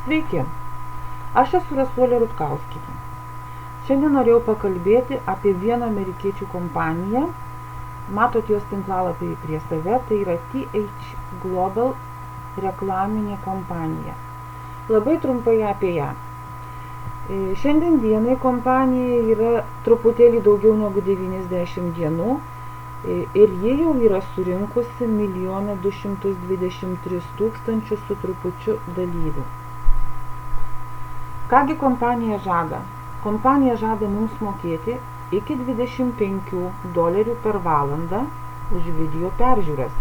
Sveiki, aš esu Rasuolė Rutkauskienė. Šiandien norėjau pakalbėti apie vieną amerikiečių kompaniją. Matot jos tinklalapį prie save, tai yra TH Global reklaminė kompanija. Labai trumpai apie ją. Šiandien dienai kompanija yra truputėlį daugiau negu 90 dienų ir jie jau yra surinkusi 1 223 000 su trupučiu dalyvių. Kągi kompanija žada? Kompanija žada mums mokėti iki $25 per valandą už video peržiūras.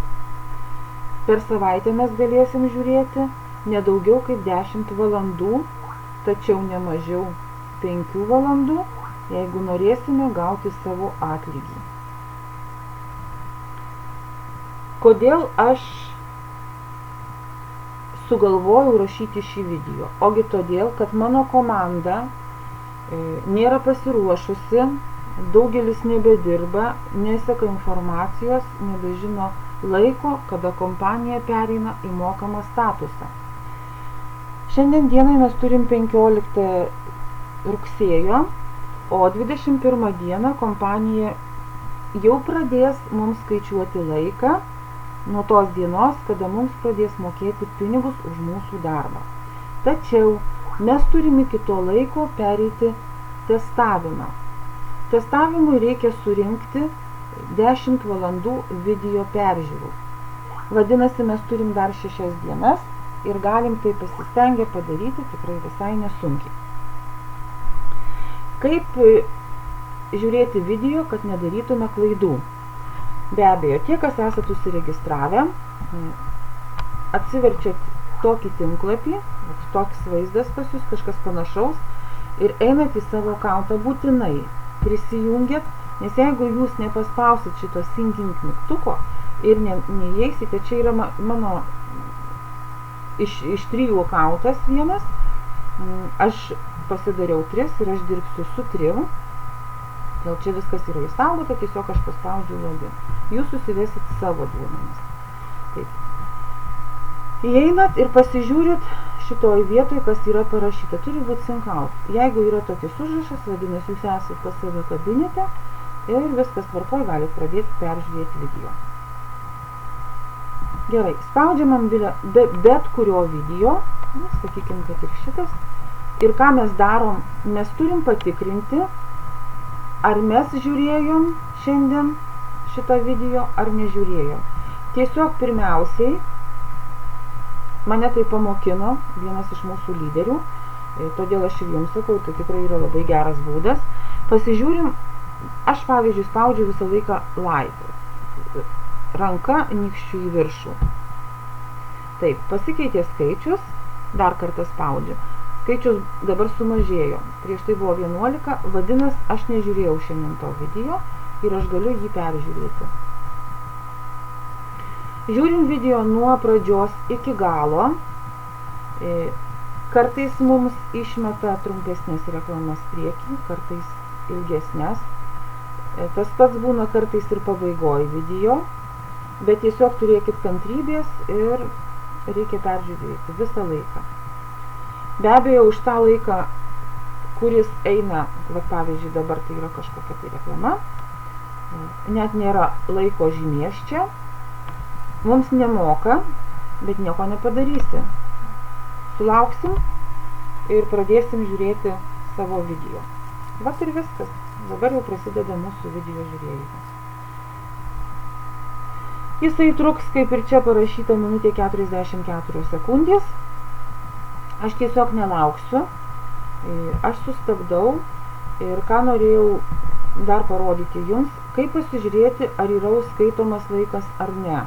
Per savaitę mes galėsim žiūrėti ne daugiau kaip 10 valandų, tačiau ne mažiau 5 valandų, jeigu norėsime gauti savo atlygį. Kodėl aš sugalvojau rašyti šį video? Ogi todėl, kad mano komanda nėra pasiruošusi, daugelis nebedirba, neseka informacijos, nebežino laiko, kada kompanija pereina į mokamą statusą. Šiandien dienai mes turim 15 rugsėjo, o 21 dieną kompanija jau pradės mums skaičiuoti laiką nuo tos dienos, kada mums pradės mokėti pinigus už mūsų darbą. Tačiau mes turime iki to laiko pereiti testavimą. Testavimui reikia surinkti 10 valandų video peržiūrų. Vadinasi, mes turim dar 6 dienas ir galim tai pasistengę padaryti tikrai visai nesunkiai. Kaip žiūrėti video, kad nedarytume klaidų? Be abejo, tie, kas esate užsiregistravę, atsiverčiat tokį tinklapį, toks vaizdas pas jūs, kažkas panašaus, ir einat į savo akauntą būtinai. Prisijungiat, nes jeigu jūs nepaspausit šito syncing mygtuko ir neįeisite, čia yra mano iš 3 akauntas vienas, aš pasidariau 3 ir aš dirbsiu su 3. Dėl čia viskas yra įsaugota, tiesiog aš paspaudžiu login. Jūs susivesit savo duomenis. Taip. Įeinat ir pasižiūrit šitoj vietoj, kas yra parašyta. Turi būti sync out. Jeigu yra tokis užrašas, vadinasi, jūs esate pas save kabinete ir viskas tvarkoj, galit pradėti peržiūrėti video. Gerai, spaudžiam ant bet kurio video, sakykime, kad ir šitas. Ir ką mes darom, mes turim patikrinti, ar mes žiūrėjom šiandien šitą video, ar nežiūrėjom. Tiesiog pirmiausiai, mane tai pamokino vienas iš mūsų lyderių, todėl aš ir jums sakau, tai tikrai yra labai geras būdas. Pasižiūrim, aš pavyzdžiui spaudžiu visą laiką live, ranka nykščiu į viršų. Taip, pasikeitė skaičius, dar kartą spaudžiu. Skaičius dabar sumažėjo, prieš tai buvo 11, vadinasi, aš nežiūrėjau šiandien to video ir aš galiu jį peržiūrėti. Žiūrim video nuo pradžios iki galo, kartais mums išmeta trumpesnės reklamas priekį, kartais ilgesnės. Tas pats būna kartais ir pabaigoj video, bet tiesiog turėkit kantrybės ir reikia peržiūrėti visą laiką. Be abejo, už tą laiką, kuris eina, pavyzdžiui, dabar tai yra kažkokia tai reklama, net nėra laiko žymės čia, mums nemoka, bet nieko nepadarysi. Sulauksim ir pradėsim žiūrėti savo video. Vat ir viskas. Dabar jau prasideda mūsų video žiūrėjimas. Jisai truks, kaip ir čia parašyta, 1:44 sekundės. Aš tiesiog nelauksiu, aš sustabdau ir ką norėjau dar parodyti jums, kaip pasižiūrėti, ar yra skaitomas laikas ar ne.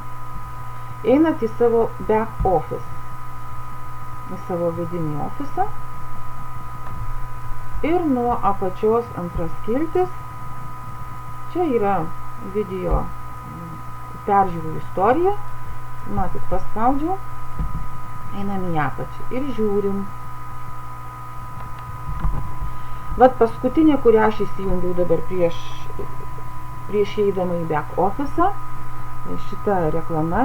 Einat į savo back office, į savo vidinį ofisą ir nuo apačios antras skiltis, čia yra video peržiūrų istorija, matyt, paspaudžiau. Einam į apačią ir žiūrim. Vat paskutinė, kurią aš įsijungiau dabar prieš eidama į back office, šita reklama,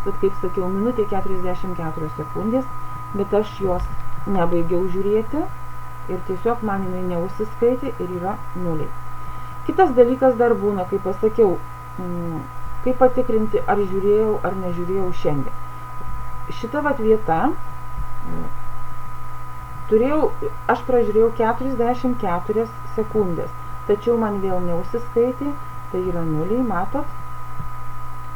bet kaip sakiau, 1:44 sekundės, bet aš jos nebaigiau žiūrėti ir tiesiog man jinai neužsiskaitė ir yra 0. Kitas dalykas dar būna, kaip pasakiau, kaip patikrinti, ar žiūrėjau ar nežiūrėjau šiandien. Šita vat vieta, aš pražiūrėjau 44 sekundės, tačiau man vėl neužsiskaitė, tai yra 0, matot,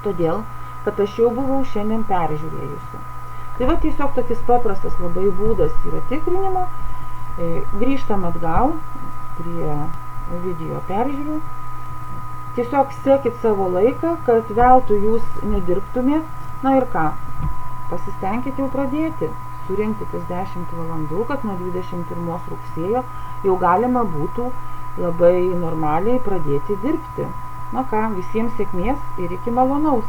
todėl, kad aš jau buvau šiandien peržiūrėjusi. Tai va tiesiog tokis paprastas labai būdas yra tikrinimo. Grįžtam atgal prie video peržiūrų. Tiesiog sekit savo laiką, kad veltui jūs nedirbtumėt. Na ir ką, pasistengkit jau pradėti surinkti tas 10 valandų, kad nuo 21 rugsėjo jau galima būtų labai normaliai pradėti dirbti. Na ką, visiems sėkmės ir iki malonaus.